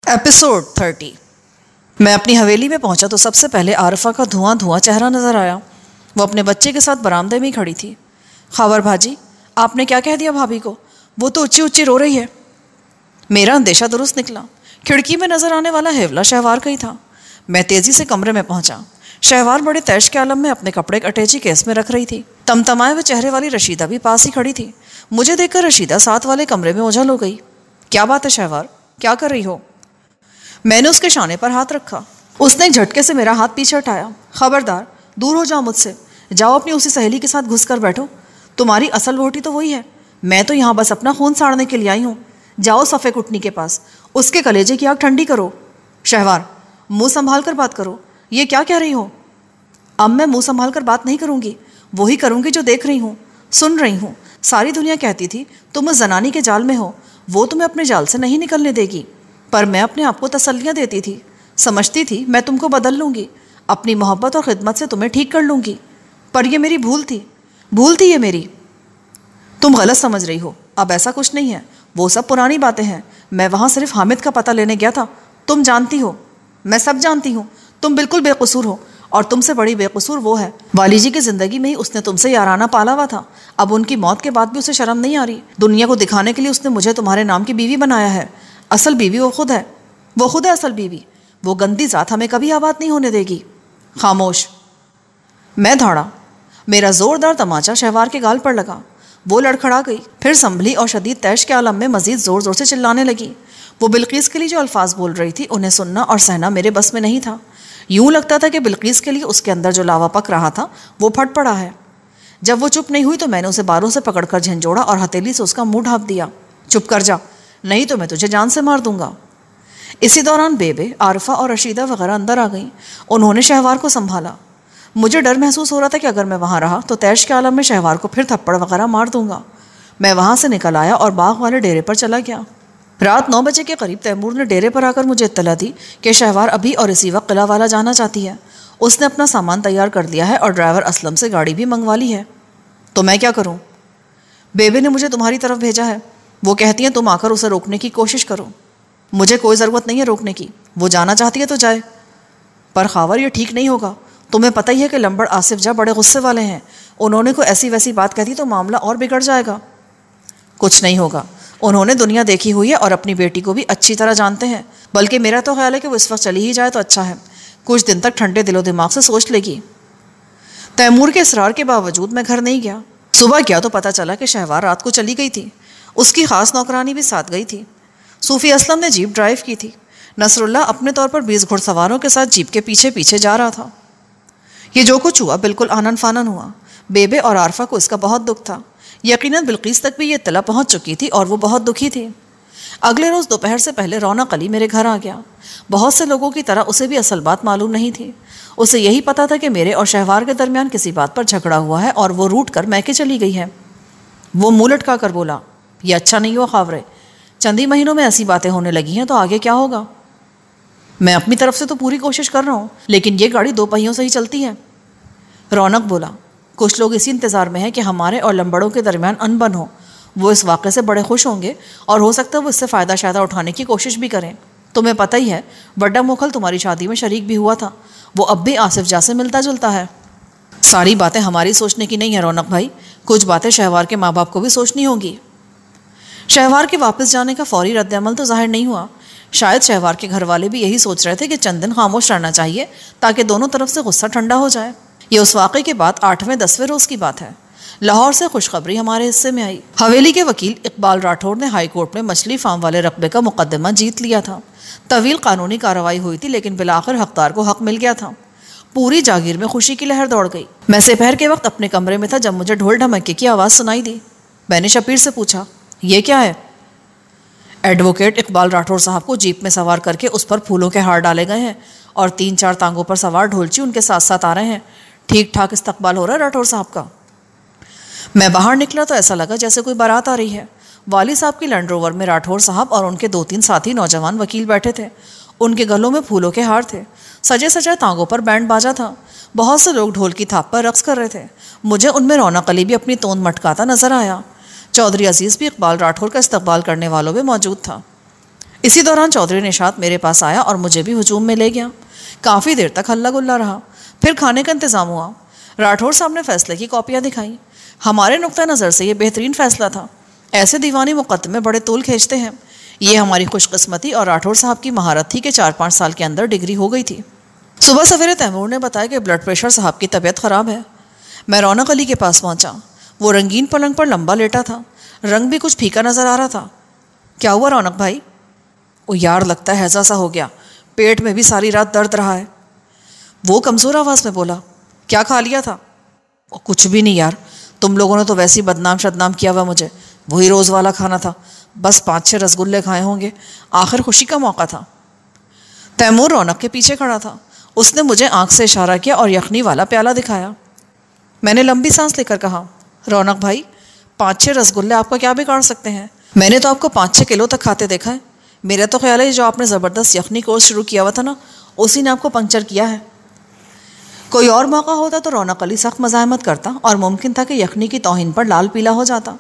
Episode 30। मैं अपनी हवेली में पहुंचा तो सबसे पहले आरफा का धुआं धुआं चेहरा नजर आया। वो अपने बच्चे के साथ बरामदे में ही खड़ी थी। खबर भाजी, आपने क्या कह दिया भाभी को? वो तो ऊंची ऊंची रो रही है। मेरा अंदेशा दुरुस्त निकला। खिड़की में नजर आने वाला हेवला शहवार का ही था। मैं तेजी से कमरे में पहुंचा। शहवार बड़े तैश के आलम में अपने कपड़े अटैची केस में रख रही थी। तमतमाए हुए चेहरे वाली रशीदा भी पास ही खड़ी थी। मुझे देखकर रशीदा साथ वाले कमरे में ओझल हो गई। क्या बात है शहवार, क्या कर रही हो? मैंने उसके शाने पर हाथ रखा। उसने एक झटके से मेरा हाथ पीछे हटाया। खबरदार, दूर हो जाओ मुझसे। जाओ अपनी उसी सहेली के साथ घुस कर बैठो। तुम्हारी असल वोटी तो वही है। मैं तो यहाँ बस अपना खून साड़ने के लिए आई हूँ। जाओ सफ़े कुटनी के पास, उसके कलेजे की आग ठंडी करो। शहवार, मुंह संभाल कर बात करो। ये क्या कह रही हो? अब मैं मुंह संभाल कर बात नहीं करूँगी। वही करूँगी जो देख रही हूँ, सुन रही हूँ। सारी दुनिया कहती थी तुम उस जनानी के जाल में हो, वो तुम्हें अपने जाल से नहीं निकलने देगी। पर मैं अपने आप को तसल्लियाँ देती थी। समझती थी मैं तुमको बदल लूँगी, अपनी मोहब्बत और खिदमत से तुम्हें ठीक कर लूँगी। पर यह मेरी भूल थी ये मेरी। तुम गलत समझ रही हो। अब ऐसा कुछ नहीं है। वो सब पुरानी बातें हैं। मैं वहाँ सिर्फ हामिद का पता लेने गया था। तुम जानती हो, मैं सब जानती हूँ। तुम बिल्कुल बेकसूर हो, और तुमसे बड़ी बेकसूर वो है। वाली जी की ज़िंदगी में ही उसने तुमसे याराना पाला हुआ था। अब उनकी मौत के बाद भी उसे शर्म नहीं आ रही। दुनिया को दिखाने के लिए उसने मुझे तुम्हारे नाम की बीवी बनाया है। असल बीवी वो खुद है। असल बीवी। वो गंदी जात हमें कभी आबाद नहीं होने देगी। खामोश। मैं दौड़ा। मेरा जोरदार तमाचा शहवार के गाल पर लगा। वो लड़खड़ा गई, फिर संभली और शदीद तैश के आलम में मजीद ज़ोर ज़ोर से चिल्लाने लगी। वो बिल्कीस के लिए जो अल्फाज बोल रही थी उन्हें सुनना और सहना मेरे बस में नहीं था। यूँ लगता था कि बिल्कीस के लिए उसके अंदर जो लावा पक रहा था वो फट पड़ा है। जब वो चुप नहीं हुई तो मैंने उसे बालों से पकड़कर झंझोड़ा और हथेली से उसका मुंह ढाँप दिया। चुप कर जा, नहीं तो मैं तुझे जान से मार दूंगा। इसी दौरान बेबे, आरफा और रशीदा वगैरह अंदर आ गईं। उन्होंने शहवार को संभाला। मुझे डर महसूस हो रहा था कि अगर मैं वहाँ रहा तो तैश के आलम में शहवार को फिर थप्पड़ वगैरह मार दूंगा। मैं वहाँ से निकल आया और बाग वाले डेरे पर चला गया। रात 9 बजे के करीब तैमूर ने डेरे पर आकर मुझे इत्तला दी कि शहवार अभी और इसी वक्त किला वाला जाना चाहती है। उसने अपना सामान तैयार कर लिया है और ड्राइवर असलम से गाड़ी भी मंगवा ली है। तो मैं क्या करूँ? बेबे ने मुझे तुम्हारी तरफ भेजा है। वो कहती हैं तुम आकर उसे रोकने की कोशिश करो। मुझे कोई ज़रूरत नहीं है रोकने की। वो जाना चाहती है तो जाए। पर खावर, ये ठीक नहीं होगा। तुम्हें पता ही है कि लंबड़ आसिफ जा बड़े गुस्से वाले हैं। उन्होंने कोई ऐसी वैसी बात कह दी तो मामला और बिगड़ जाएगा। कुछ नहीं होगा। उन्होंने दुनिया देखी हुई है और अपनी बेटी को भी अच्छी तरह जानते हैं। बल्कि मेरा तो ख्याल है कि वो इस वक्त चली ही जाए तो अच्छा है। कुछ दिन तक ठंडे दिलो दिमाग से सोच लेगी। तैमूर के इसरार के बावजूद मैं घर नहीं गया। सुबह गया तो पता चला कि शहवार रात को चली गई थी। उसकी ख़ास नौकरानी भी साथ गई थी। सूफ़ी असलम ने जीप ड्राइव की थी। नसरुल्ला अपने तौर पर 20 घुड़सवारों के साथ जीप के पीछे पीछे जा रहा था। ये जो कुछ हुआ बिल्कुल आनन फानन हुआ। बेबे और आरफा को इसका बहुत दुख था। यकीनन बिल्कीस तक भी ये इत्तला पहुंच चुकी थी और वो बहुत दुखी थी। अगले रोज़ दोपहर से पहले रौनक अली मेरे घर आ गया। बहुत से लोगों की तरह उसे भी असल बात मालूम नहीं थी। उसे यही पता था कि मेरे और शहवार के दरमियान किसी बात पर झगड़ा हुआ है और वो रूठ कर मैके चली गई है। वो मुँह लटका कर बोला, ये अच्छा नहीं हुआ खावरे। चंद ही महीनों में ऐसी बातें होने लगी हैं तो आगे क्या होगा? मैं अपनी तरफ से तो पूरी कोशिश कर रहा हूँ, लेकिन ये गाड़ी 2 पहियों से ही चलती है। रौनक बोला, कुछ लोग इसी इंतज़ार में हैं कि हमारे और लंबड़ों के दरमियान अनबन हो। वो इस वाक़े से बड़े खुश होंगे और हो सकता है वो इससे फ़ायदा शायदा उठाने की कोशिश भी करें। तुम्हें पता ही है, वड्डा मोखल तुम्हारी शादी में शरीक भी हुआ था। वो अब भी आसिफ जा से मिलता जुलता है। सारी बातें हमारी सोचने की नहीं है रौनक भाई। कुछ बातें शहवार के माँ बाप को भी सोचनी होगी। शहवार के वापस जाने का फौरी रद्दअमल तो जाहिर नहीं हुआ। शायद शहवार के घर वाले भी यही सोच रहे थे कि चंद दिन खामोश रहना चाहिए ताकि दोनों तरफ से गुस्सा ठंडा हो जाए। ये उस वाक़े के बाद 8वें-10वें रोज़ की बात है। लाहौर से खुशखबरी हमारे हिस्से में आई। हवेली के वकील इकबाल राठौर ने हाई कोर्ट में मछली फार्म वाले रकबे का मुकदमा जीत लिया था। तवील कानूनी कार्रवाई हुई थी, लेकिन बिलाखिर हकदार को हक मिल गया था। पूरी जागीर में खुशी की लहर दौड़ गई। मैं दोपहर के वक्त अपने कमरे में था जब मुझे ढोल ढमक्के की आवाज़ सुनाई दी। मैंने शबीर से पूछा, ये क्या है? एडवोकेट इकबाल राठौर साहब को जीप में सवार करके उस पर फूलों के हार डाले गए हैं और 3-4 तांगों पर सवार ढोलची उनके साथ साथ आ रहे हैं। ठीक ठाक इस्तकबाल हो रहा है राठौर साहब का। मैं बाहर निकला तो ऐसा लगा जैसे कोई बारात आ रही है। वाली साहब की लैंड रोवर में राठौर साहब और उनके 2-3 साथी नौजवान वकील बैठे थे। उनके गलों में फूलों के हार थे। सजे सजे तांगों पर बैंड बाजा था। बहुत से लोग ढोल की थाप पर रक्स कर रहे थे। मुझे उनमें रौनक अली भी अपनी तोंद मटकाता नजर आया। चौधरी अजीज़ भी इकबाल राठौर का इस्तकबाल करने वालों में मौजूद था। इसी दौरान चौधरी निशात मेरे पास आया और मुझे भी हुजूम में ले गया। काफ़ी देर तक हल्ला गुल्ला रहा। फिर खाने का इंतज़ाम हुआ। राठौर साहब ने फैसले की कॉपियाँ दिखाई। हमारे नुक्ता नज़र से ये बेहतरीन फ़ैसला था। ऐसे दीवानी मुकदमे बड़े तूल खींचते हैं। ये हमारी खुशकिस्मती और राठौर साहब की महारत थी कि 4-5 साल के अंदर डिग्री हो गई थी। सुबह सवेरे तैमूर ने बताया कि ब्लड प्रेशर साहब की तबीयत ख़राब है। मैं रौनक अली के पास पहुंचा। वो रंगीन पलंग पर लंबा लेटा था। रंग भी कुछ फीका नज़र आ रहा था। क्या हुआ रौनक भाई? ओ यार, लगता है हैज़ा सा हो गया। पेट में भी सारी रात दर्द रहा है। वो कमज़ोर आवाज़ में बोला। क्या खा लिया था? ओ कुछ भी नहीं यार, तुम लोगों ने तो वैसे ही बदनाम शदनाम किया हुआ मुझे। वही रोज़ वाला खाना था। बस 5-6 रसगुल्ले खाए होंगे। आखिर खुशी का मौका था। तैमूर रौनक के पीछे खड़ा था। उसने मुझे आंख से इशारा किया और यखनी वाला प्याला दिखाया। मैंने लंबी सांस लेकर कहा, रौनक भाई, 5-6 रसगुल्ले आपका क्या बिगाड़ सकते हैं? मैंने तो आपको 5-6 किलो तक खाते देखा है। मेरा तो ख्याल है जो आपने ज़बरदस्त यखनी कोर्स शुरू किया हुआ था ना, उसी ने आपको पंक्चर किया है। कोई और मौका होता तो रौनक अली सख्त मज़ाहमत करता और मुमकिन था कि यखनी की तौहीन पर लाल पीला हो जाता,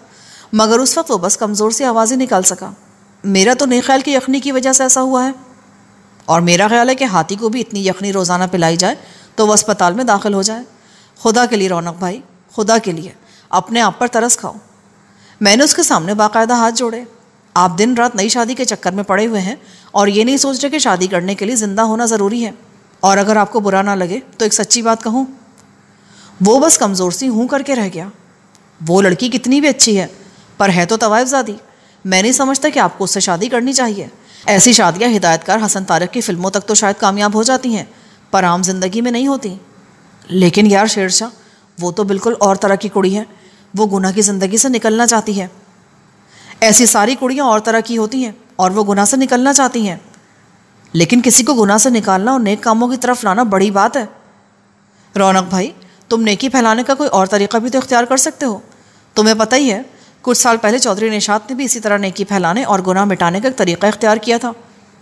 मगर उस वक्त वो बस कमज़ोर सी आवाज़ ही निकाल सका। मेरा तो नहीं ख्याल कि यखनी की वजह से ऐसा हुआ है। और मेरा ख्याल है कि हाथी को भी इतनी यखनी रोज़ाना पिलाई जाए तो वह अस्पताल में दाखिल हो जाए। खुदा के लिए रौनक भाई, खुदा के लिए अपने आप पर तरस खाओ। मैंने उसके सामने बाकायदा हाथ जोड़े। आप दिन रात नई शादी के चक्कर में पड़े हुए हैं और ये नहीं सोच रहे कि शादी करने के लिए ज़िंदा होना ज़रूरी है। और अगर आपको बुरा ना लगे तो एक सच्ची बात कहूँ, वो बस कमज़ोर सी हूँ करके रह गया। वो लड़की कितनी भी अच्छी है, पर है तो तवाइफ़ज़ादी। मैं नहीं समझता कि आपको उससे शादी करनी चाहिए। ऐसी शादियाँ हिदायतकार हसन तारक की फ़िल्मों तक तो शायद कामयाब हो जाती हैं, पर आम जिंदगी में नहीं होती। लेकिन यार शेरशाह, वो तो बिल्कुल और तरह की कुड़ी है। वो गुनाह की ज़िंदगी से निकलना चाहती है। ऐसी सारी कुड़ियाँ और तरह की होती हैं और वो गुनाह से निकलना चाहती हैं। लेकिन किसी को गुनाह से निकालना और नेक कामों की तरफ लाना बड़ी बात है। रौनक भाई, तुम नेकी फैलाने का कोई और तरीक़ा भी तो इख्तियार कर सकते हो। तुम्हें पता ही है, कुछ साल पहले चौधरी निशात ने भी इसी तरह नेकी फैलाने और गुनाह मिटाने का एक तरीक़ा इख्तियार किया था।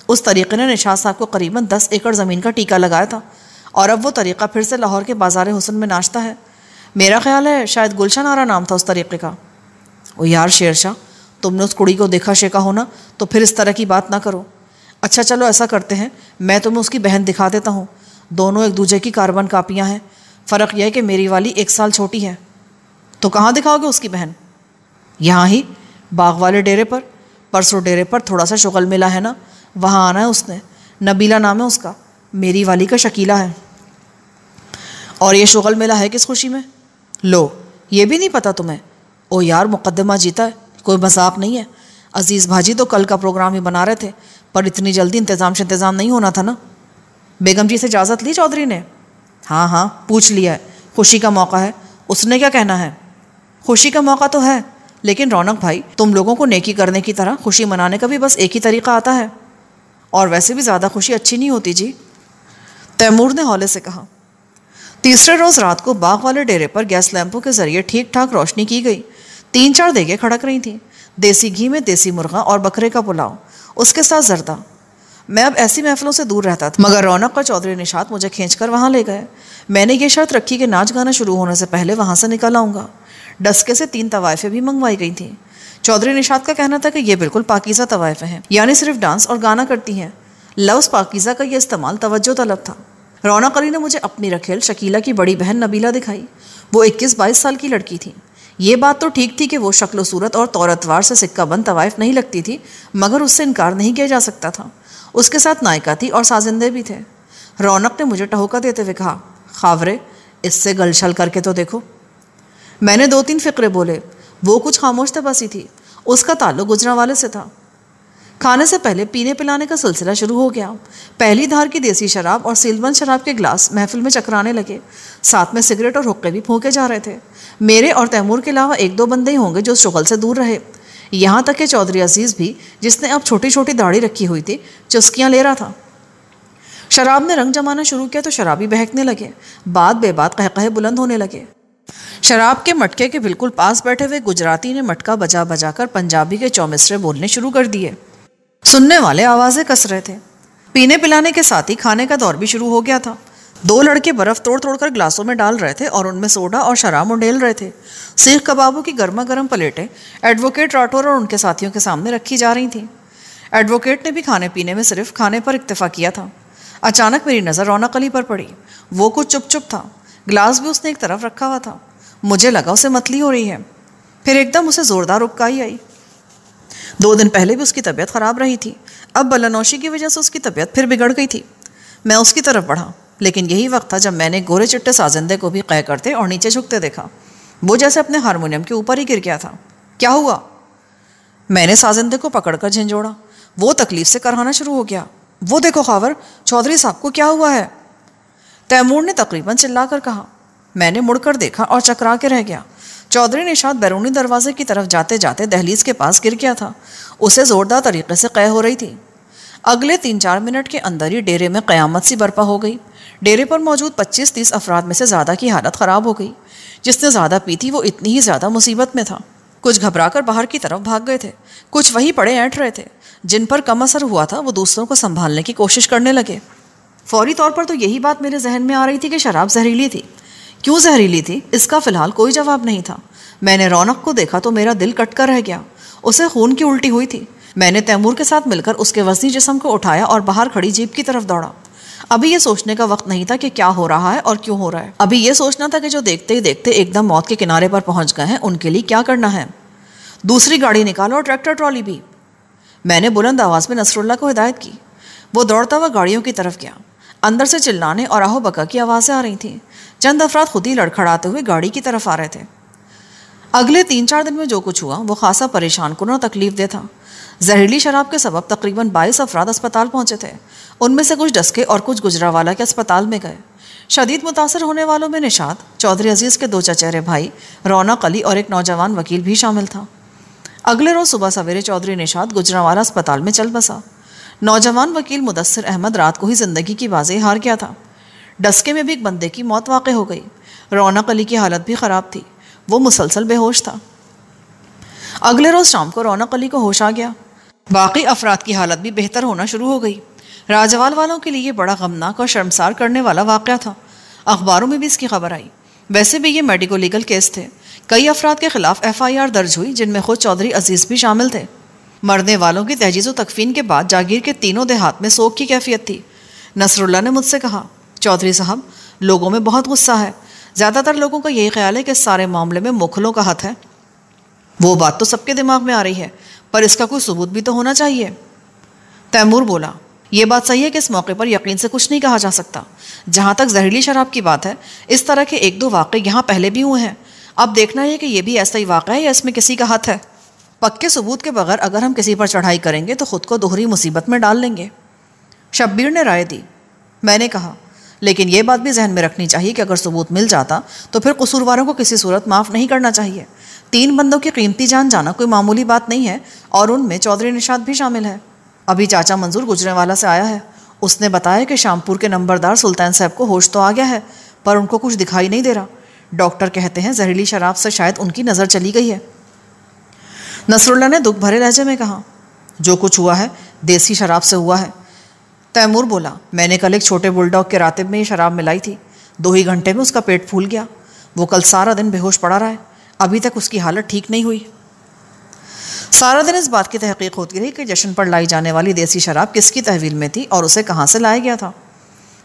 उस तरीक़े ने निशात साहब को करीबन 10 एकड़ ज़मीन का टीका लगाया था और अब वो तरीक़ा फिर से लाहौर के बाज़ार हुसन में नाचता है। मेरा ख्याल है शायद गुलशन आरा नाम था उस तरीक़े का। ओ यार शेरशाह, तुमने उस कुड़ी को देखा शेखा होना तो फिर इस तरह की बात ना करो। अच्छा चलो ऐसा करते हैं, मैं तुम्हें उसकी बहन दिखा देता हूँ। दोनों एक दूसरे की कार्बन कापियाँ हैं। फ़र्क यह है कि मेरी वाली 1 साल छोटी है। तो कहाँ दिखाओगे उसकी बहन? यहाँ ही, बाग वाले डेरे पर। परसों डेरे पर थोड़ा सा शुगल मिला है ना, वहाँ आना है उसने। नबीला नाम है उसका, मेरी वाली का शकीला है। और ये शुगल मिला है किस खुशी में? लो, ये भी नहीं पता तुम्हें? ओ यार, मुकद्दमा जीता है, कोई मजाक नहीं है। अजीज़ भाजी तो कल का प्रोग्राम ही बना रहे थे, पर इतनी जल्दी इंतज़ाम नहीं होना था ना। बेगम जी से इजाज़त ली चौधरी ने? हाँ हाँ, पूछ लिया है। खुशी का मौका है, उसने क्या कहना है? खुशी का मौका तो है, लेकिन रौनक भाई, तुम लोगों को नेकी करने की तरह खुशी मनाने का भी बस एक ही तरीक़ा आता है। और वैसे भी ज़्यादा खुशी अच्छी नहीं होती जी, तैमूर ने हौले से कहा। तीसरे रोज़ रात को बाग वाले डेरे पर गैस लैंपों के ज़रिए ठीक ठाक रोशनी की गई। 3-4 देगें खड़क रही थीं। देसी घी में देसी मुर्गा और बकरे का पुलाव, उसके साथ जर्दा। मैं अब ऐसी महफिलों से दूर रहता था, मगर रौनक और चौधरी निशात मुझे खींचकर वहाँ ले गए। मैंने ये शर्त रखी कि नाच गाना शुरू होने से पहले वहाँ से निकल आऊँगा। डस्के से 3 तवाइफें भी मंगवाई गई थीं। चौधरी निशात का कहना था कि ये बिल्कुल पाकीज़ा तवाइफें हैं, यानी सिर्फ डांस और गाना करती हैं। लफ्ज़ पाकीज़ा का ये इस्तेमाल तवज्जो तलब था। रौनक अली ने मुझे अपनी रखेल शकीला की बड़ी बहन नबीला दिखाई। वो 21-22 साल की लड़की थी। ये बात तो ठीक थी कि वो शक्ल सूरत और तौरतवार से सिक्का बंद तवाइफ नहीं लगती थी, मगर उससे इनकार नहीं किया जा सकता था। उसके साथ नायिका थी और साजिंदे भी थे। रौनक ने मुझे टहोका देते हुए कहा, खावरे, इससे गलछल करके तो देखो। मैंने 2-3 फ़िक्रे बोले। वो कुछ खामोश तबसी थी। उसका ताल्लुक गुजरांवाले से था। खाने से पहले पीने पिलाने का सिलसिला शुरू हो गया। पहली धार की देसी शराब और सीलबंद शराब के गिलास महफिल में चकराने लगे। साथ में सिगरेट और हुक्के भी फूंके जा रहे थे। मेरे और तैमूर के अलावा 1-2 बंदे ही होंगे जो शुगल से दूर रहे। यहाँ तक कि चौधरी अजीज़ भी, जिसने अब छोटी छोटी दाढ़ी रखी हुई थी, चुस्कियाँ ले रहा था। शराब ने रंग जमाना शुरू किया तो शराबी बहकने लगे। बात बेबात कहकहे बुलंद होने लगे। शराब के मटके के बिल्कुल पास बैठे हुए गुजराती ने मटका बजा बजा कर पंजाबी के चौमिसरे बोलने शुरू कर दिए। सुनने वाले आवाज़ें कस रहे थे। पीने पिलाने के साथ ही खाने का दौर भी शुरू हो गया था। 2 लड़के बर्फ़ तोड़ तोड़ कर ग्लासों में डाल रहे थे और उनमें सोडा और शराब उंडेल रहे थे। सीख कबाबों की गर्मा गर्म प्लेटें एडवोकेट राठौर और उनके साथियों के सामने रखी जा रही थीं। एडवोकेट ने भी खाने पीने में सिर्फ खाने पर इक्तफा किया था। अचानक मेरी नज़र रौनक अली पर पड़ी। वो कुछ चुप चुप था, गिलास भी उसने एक तरफ रखा हुआ था। मुझे लगा उसे मतली हो रही है। फिर एकदम उसे ज़ोरदार उबकाई आई। 2 दिन पहले भी उसकी तबीयत ख़राब रही थी, अब बलानौशी की वजह से उसकी तबीयत फिर बिगड़ गई थी। मैं उसकी तरफ बढ़ा, लेकिन यही वक्त था जब मैंने गोरे चिट्टे साजिंदे को भी क़य करते और नीचे झुकते देखा। वो जैसे अपने हारमोनियम के ऊपर ही गिर गया था। क्या हुआ? मैंने साजिंदे को पकड़कर झंझोड़ा। वो तकलीफ से करहाना शुरू हो गया। वो देखो खावर, चौधरी साहब को क्या हुआ है? तैमूर ने तकरीबन चिल्लाकर कहा। मैंने मुड़कर देखा और चकरा के रह गया। चौधरी निशात बैरूनी दरवाजे की तरफ जाते जाते दहलीज के पास गिर गया था। उसे ज़ोरदार तरीके से क़य हो रही थी। अगले 3-4 मिनट के अंदर ही डेरे में क़यामत सी बर्पा हो गई। डेरे पर मौजूद 25-30 अफराद में से ज़्यादा की हालत ख़राब हो गई। जिसने ज़्यादा पी थी वो इतनी ही ज़्यादा मुसीबत में था। कुछ घबराकर बाहर की तरफ भाग गए थे, कुछ वहीं पड़े ऐंठ रहे थे। जिन पर कम असर हुआ था वो दूसरों को संभालने की कोशिश करने लगे। फौरी तौर पर तो यही बात मेरे जहन में आ रही थी कि शराब जहरीली थी। क्यों जहरीली थी, इसका फ़िलहाल कोई जवाब नहीं था। मैंने रौनक को देखा तो मेरा दिल कट कर रह गया। उसे खून की उल्टी हुई थी। मैंने तैमूर के साथ मिलकर उसके वज़नी जिस्म को उठाया और बाहर खड़ी जीप की तरफ दौड़ा। अभी ये सोचने का वक्त नहीं था कि क्या हो रहा है और क्यों हो रहा है। अभी ये सोचना था कि जो देखते ही देखते एकदम मौत के किनारे पर पहुंच गए हैं उनके लिए क्या करना है। दूसरी गाड़ी निकालो और ट्रैक्टर ट्रॉली भी। मैंने बुलंद आवाज़ में नसरुल्लाह को हिदायत की। वो दौड़ता हुआ गाड़ियों की तरफ गया। अंदर से चिल्लाने और आहो बका की आवाज़ें आ रही थीं। चंद अफराद खुद ही लड़खड़ाते हुए गाड़ी की तरफ आ रहे थे। अगले 3-4 दिन में जो कुछ हुआ वो खासा परेशान कुन और तकलीफ दे था। जहरीली शराब के सबब तकरीबन 22 अफराद अस्पताल पहुंचे थे। उनमें से कुछ डस्के और कुछ गुजरावाला के अस्पताल में गए। शदीद मुतासर होने वालों में निशात, चौधरी अजीज़ के 2 चचेरे भाई, रौनक अली और एक नौजवान वकील भी शामिल था। अगले रोज़ सुबह सवेरे चौधरी निशात गुजरावाला अस्पताल में चल बसा। नौजवान वकील मुदस्सिर अहमद रात को ही ज़िंदगी की बाज़ें हार गया था। डस्के में भी एक बंदे की मौत वाक़ हो गई। रौनक अली की हालत भी ख़राब थी। वो मुसलसल बेहोश था। अगले रोज़ शाम को रौनक अली को होश आ गया। बाकी अफराद की हालत भी बेहतर होना शुरू हो गई। राजवाल वालों के लिए बड़ा गमनाक और शर्मसार करने वाला वाक़या था। अखबारों में भी इसकी खबर आई। वैसे भी ये मेडिको लीगल केस थे। कई अफराद के खिलाफ FIR दर्ज हुई, जिनमें खुद चौधरी अजीज़ भी शामिल थे। मरने वालों की तहजीज़ व तकफीन के बाद जागीर के तीनों देहात में सोग की कैफियत थी। नसरुल्लाह ने मुझसे कहा, चौधरी साहब, लोगों में बहुत गुस्सा है। ज़्यादातर लोगों का यही ख्याल है कि इस सारे मामले में मुखलों का हाथ है। वो बात तो सबके दिमाग में आ रही है, पर इसका कोई सबूत भी तो होना चाहिए। तैमूर बोला, ये बात सही है कि इस मौके पर यकीन से कुछ नहीं कहा जा सकता। जहाँ तक जहरीली शराब की बात है, इस तरह के 1-2 वाक़े यहाँ पहले भी हुए हैं। अब देखना है कि ये भी ऐसा ही वाक़ा है या इसमें किसी का हाथ है। पक्के सबूत के बगैर अगर हम किसी पर चढ़ाई करेंगे तो खुद को दोहरी मुसीबत में डाल लेंगे। शब्बीर ने राय दी। मैंने कहा, लेकिन ये बात भी जहन में रखनी चाहिए कि अगर सबूत मिल जाता तो फिर कसूरवारों को किसी सूरत माफ़ नहीं करना चाहिए। 3 बंदों की कीमती जान जाना कोई मामूली बात नहीं है, और उनमें चौधरी निशात भी शामिल है। अभी चाचा मंजूर गुजरेवाला से आया है। उसने बताया कि शामपुर के नंबरदार सुल्तान साहब को होश तो आ गया है, पर उनको कुछ दिखाई नहीं दे रहा। डॉक्टर कहते हैं जहरीली शराब से शायद उनकी नज़र चली गई है। नसरुल्लाह ने दुख भरे लहजे में कहा, जो कुछ हुआ है देसी शराब से हुआ है। तैमूर बोला, मैंने कल एक छोटे बुलडॉग के रातिब में ये शराब मिलाई थी। 2 ही घंटे में उसका पेट फूल गया। वो कल सारा दिन बेहोश पड़ा रहा है। अभी तक उसकी हालत ठीक नहीं हुई। सारा दिन इस बात की तहकीक होती रही कि जश्न पर लाई जाने वाली देसी शराब किसकी तहवील में थी और उसे कहाँ से लाया गया था।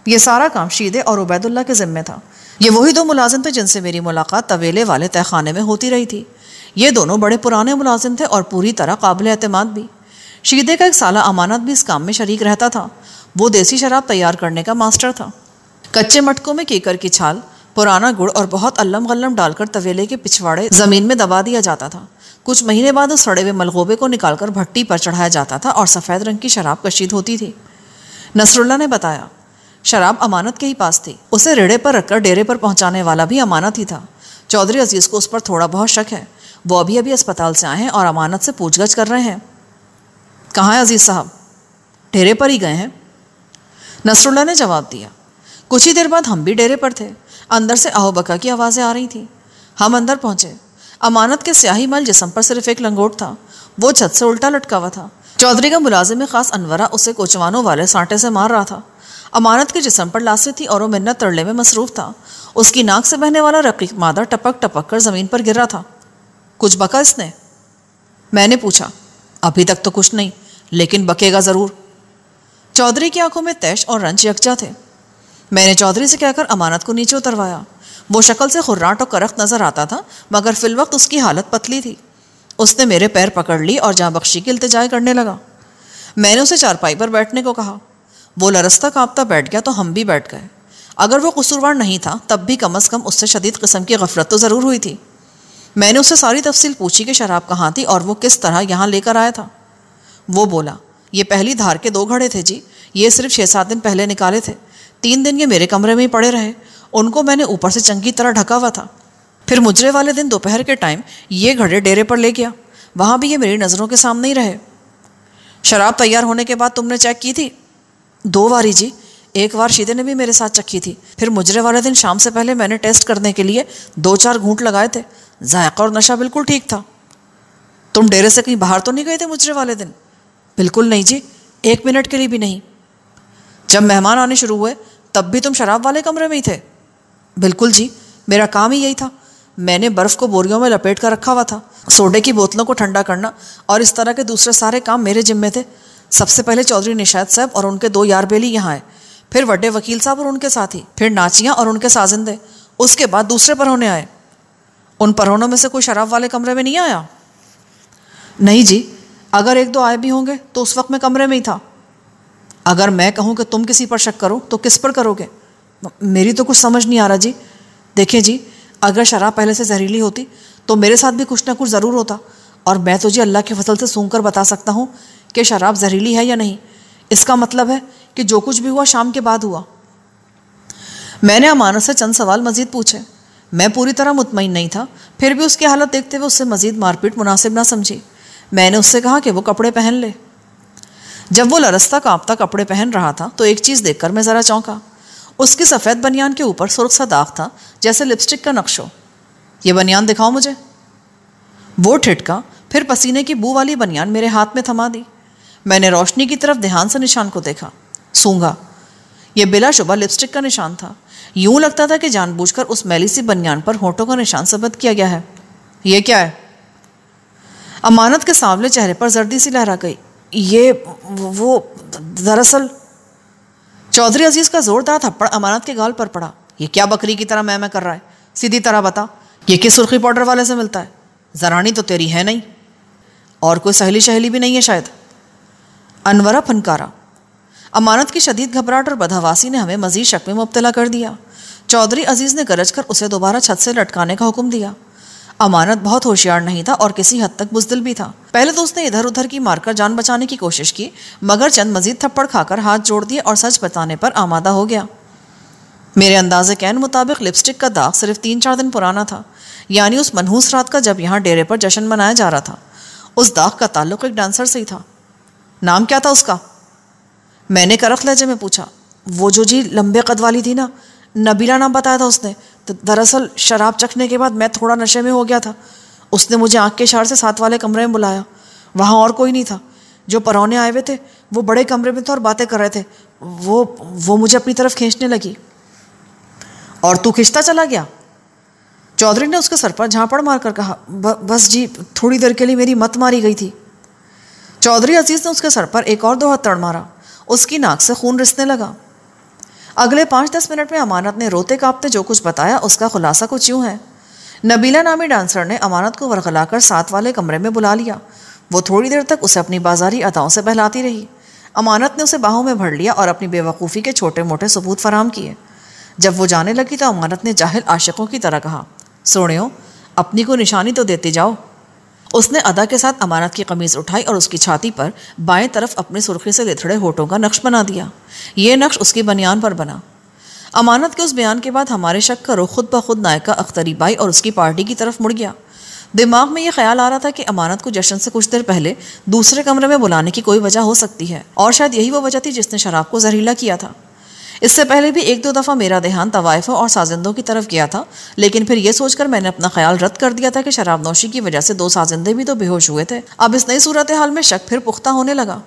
ये सारा काम शीदे और उबैदुल्ला के ज़िम्मे था। ये वही 2 मुलाजिम थे जिनसे मेरी मुलाकात तवेले वाले तहखाने में होती रही थी। ये दोनों बड़े पुराने मुलाजिम थे और पूरी तरह काबिल एतमाद भी। शीदे का एक साला अमानत भी इस काम में शरीक रहता था। वो देसी शराब तैयार करने का मास्टर था। कच्चे मटकों में कीकर की छाल, पुराना गुड़ और बहुत अल्लम गल्लम डालकर तवेले के पिछवाड़े ज़मीन में दबा दिया जाता था। कुछ महीने बाद उस सड़े हुए मलगोबे को निकालकर भट्टी पर चढ़ाया जाता था और सफ़ेद रंग की शराब कशीद होती थी। नसरुल्लाह ने बताया, शराब अमानत के ही पास थी। उसे रेड़े पर रखकर डेरे पर पहुंचाने वाला भी अमानत ही था। चौधरी अजीज़ को उस पर थोड़ा बहुत शक है। वो अभी अभी अस्पताल से आए हैं और अमानत से पूछगछ कर रहे हैं। कहाँ है अजीज़ साहब? डेरे पर ही गए हैं, नसरुल्लाह ने जवाब दिया। कुछ ही देर बाद हम भी डेरे पर थे। अंदर से आहो बका की आवाज़ें आ रही थीं। हम अंदर पहुँचे। अमानत के स्याही मल जिस्म पर सिर्फ एक लंगोट था। वो छत से उल्टा लटका हुआ था। चौधरी का मुलाजिम ख़ास अनवरा उसे कोचवानों वाले सांटे से मार रहा था। अमानत के जिस्म पर लाशें थी और वो मिन्नत तड़ले में मसरूफ़ था। उसकी नाक से बहने वाला रकीक मादा टपक टपक कर ज़मीन पर गिर रहा था। कुछ बका इसने? मैंने पूछा। अभी तक तो कुछ नहीं, लेकिन बकेगा ज़रूर। चौधरी की आंखों में तैश और रंज यकजा थे। मैंने चौधरी से कहकर अमानत को नीचे उतरवाया। वो शक्ल से खुर्राट और करख्त नजर आता था, मगर फिलवक्त उसकी हालत पतली थी। उसने मेरे पैर पकड़ ली और जाँ बख्शी की इल्तिजाएं करने लगा। मैंने उसे चारपाई पर बैठने को कहा। वो लरसता कांपता बैठ गया तो हम भी बैठ गए। अगर वो कसूरवार नहीं था तब भी कम अज़ कम उससे शदीद किस्म की गफलत तो ज़रूर हुई थी। मैंने उससे सारी तफसील पूछी कि शराब कहाँ थी और वो किस तरह यहाँ लेकर आया था। वो बोला, ये पहली धार के 2 घड़े थे जी, ये सिर्फ 6-7 दिन पहले निकाले थे। 3 दिन ये मेरे कमरे में ही पड़े रहे। उनको मैंने ऊपर से चंगी तरह ढका हुआ था। फिर मुजरे वाले दिन दोपहर के टाइम ये घड़े डेरे पर ले गया। वहाँ भी ये मेरी नज़रों के सामने ही रहे। शराब तैयार होने के बाद तुमने चेक की थी? 2 बारी जी। एक बार शीदे ने भी मेरे साथ चखी थी। फिर मुजरे वाले दिन शाम से पहले मैंने टेस्ट करने के लिए 2-4 घूंट लगाए थे। जायका और नशा बिल्कुल ठीक था। तुम डेरे से कहीं बाहर तो नहीं गए थे मुजरे वाले दिन? बिल्कुल नहीं जी, 1 मिनट के लिए भी नहीं। जब मेहमान आने शुरू हुए तब भी तुम शराब वाले कमरे में ही थे? बिल्कुल जी, मेरा काम ही यही था। मैंने बर्फ़ को बोरियों में लपेट कर रखा हुआ था। सोडे की बोतलों को ठंडा करना और इस तरह के दूसरे सारे काम मेरे जिम्मे थे। सबसे पहले चौधरी निशात साहब और उनके 2 यार बेली यहाँ आए, फिर वड्डे वकील साहब और उनके साथी, फिर नाचियाँ और उनके साजिंदे, उसके बाद दूसरे परहोने आए। उन परहोनों में से कोई शराब वाले कमरे में नहीं आया? नहीं जी, अगर 1-2 आए भी होंगे तो उस वक्त मैं कमरे में ही था। अगर मैं कहूँ कि तुम किसी पर शक करो तो किस पर करोगे? मेरी तो कुछ समझ नहीं आ रहा जी। देखिए जी, अगर शराब पहले से जहरीली होती तो मेरे साथ भी कुछ ना कुछ ज़रूर होता, और मैं तो जी अल्लाह के फजल से सूंघ कर बता सकता हूँ कि शराब जहरीली है या नहीं। इसका मतलब है कि जो कुछ भी हुआ शाम के बाद हुआ। मैंने अमानत से चंद सवाल मज़ीद पूछे। मैं पूरी तरह मुतमईन नहीं था, फिर भी उसकी हालत देखते हुए उससे मज़ीद मारपीट मुनासिब ना समझी। मैंने उससे कहा कि वो कपड़े पहन ले। जब वो लरसता कांपता कपड़े पहन रहा था तो एक चीज़ देखकर मैं ज़रा चौंका। उसकी सफ़ेद बनियान के ऊपर सुर्ख सा दाग था, जैसे लिपस्टिक का नक्श हो। ये बनियान दिखाओ मुझे। वो ठिठका, फिर पसीने की बू वाली बनियान मेरे हाथ में थमा दी। मैंने रोशनी की तरफ ध्यान से निशान को देखा, सूंघा। यह बिलाशुबा लिपस्टिक का निशान था। यूं लगता था कि जानबूझकर उस मैली सी बनियान पर होठों का निशान सबत किया गया है। ये क्या है? अमानत के सांवले चेहरे पर जर्दी सी लहरा गई। ये वो दरअसल। चौधरी अजीज़ का जोरदार थप्पड़ अमानत के गाल पर पड़ा। ये क्या बकरी की तरह मैं कर रहा है? सीधी तरह बता, ये किस सुर्खी पाउडर वाले से मिलता है? जरानी तो तेरी है नहीं, और कोई सहेली शहेली भी नहीं है शायद। अनवरा फनकारा। अमानत की शदीद घबराहट और बदहवासी ने हमें मजीद शक में मुब्तला कर दिया। चौधरी अजीज़ ने गरज कर उसे दोबारा छत से लटकाने का हुक्म दिया। अमानत बहुत होशियार नहीं था और किसी हद तक बुज़दिल भी था। पहले तो उसने इधर उधर की मारकर जान बचाने की कोशिश की, मगर चंद मजीद थप्पड़ खाकर हाथ जोड़ दिए और सच बताने पर आमादा हो गया। मेरे अंदाजे कैन मुताबिक लिपस्टिक का दाग सिर्फ 3-4 दिन पुराना था, यानी उस मनहूस रात का जब यहाँ डेरे पर जश्न मनाया जा रहा था। उस दाग का ताल्लुक एक डांसर से ही था। नाम क्या था उसका? मैंने करख लहजे में पूछा। वो जो जी लंबे कद वाली थी ना, नबीला नाम बताया था उसने। तो दरअसल शराब चखने के बाद मैं थोड़ा नशे में हो गया था। उसने मुझे आँख के इशारे से साथ वाले कमरे में बुलाया। वहाँ और कोई नहीं था। जो परौने आए हुए थे वो बड़े कमरे में थे और बातें कर रहे थे। वो मुझे अपनी तरफ खींचने लगी। और तू खिंचता चला गया? चौधरी ने उसके सर पर झापड़ मारकर कहा। बस जी, थोड़ी देर के लिए मेरी मत मारी गई थी। चौधरी अजीज़ ने उसके सर पर एक और 2 हाथ तड़ मारा। उसकी नाक से खून रिसने लगा। अगले 5-10 मिनट में अमानत ने रोते कांपते जो कुछ बताया उसका खुलासा कुछ यूँ है। नबीला नामी डांसर ने अमानत को वरगलाकर साथ वाले कमरे में बुला लिया। वो थोड़ी देर तक उसे अपनी बाजारी अदाओं से बहलाती रही। अमानत ने उसे बाहों में भर लिया और अपनी बेवकूफ़ी के छोटे मोटे सबूत फराम किए। जब वो जाने लगी तो अमानत ने जाहिल आशिकों की तरह कहा, सोनियो, अपनी को निशानी तो देते जाओ। उसने अदा के साथ अमानत की कमीज़ उठाई और उसकी छाती पर बाएं तरफ अपने सुर्खी से लिथड़े होठों का नक्श बना दिया। ये नक्श उसकी बनियान पर बना। अमानत के उस बयान के बाद हमारे शक का रुख खुद ब खुद नायका अख्तरी बाई और उसकी पार्टी की तरफ मुड़ गया। दिमाग में यह ख्याल आ रहा था कि अमानत को जश्न से कुछ देर पहले दूसरे कमरे में बुलाने की कोई वजह हो सकती है, और शायद यही वो वजह थी जिसने शराब को जहरीला किया था। इससे पहले भी 1-2 दफ़ा मेरा ध्यान तवाइफ़ों और साजिंदों की तरफ गया था, लेकिन फिर यह सोचकर मैंने अपना ख्याल रद्द कर दिया था कि शराब नौशी की वजह से 2 साजिंदे भी तो बेहोश हुए थे। अब इस नई सूरत हाल में शक फिर पुख्ता होने लगा।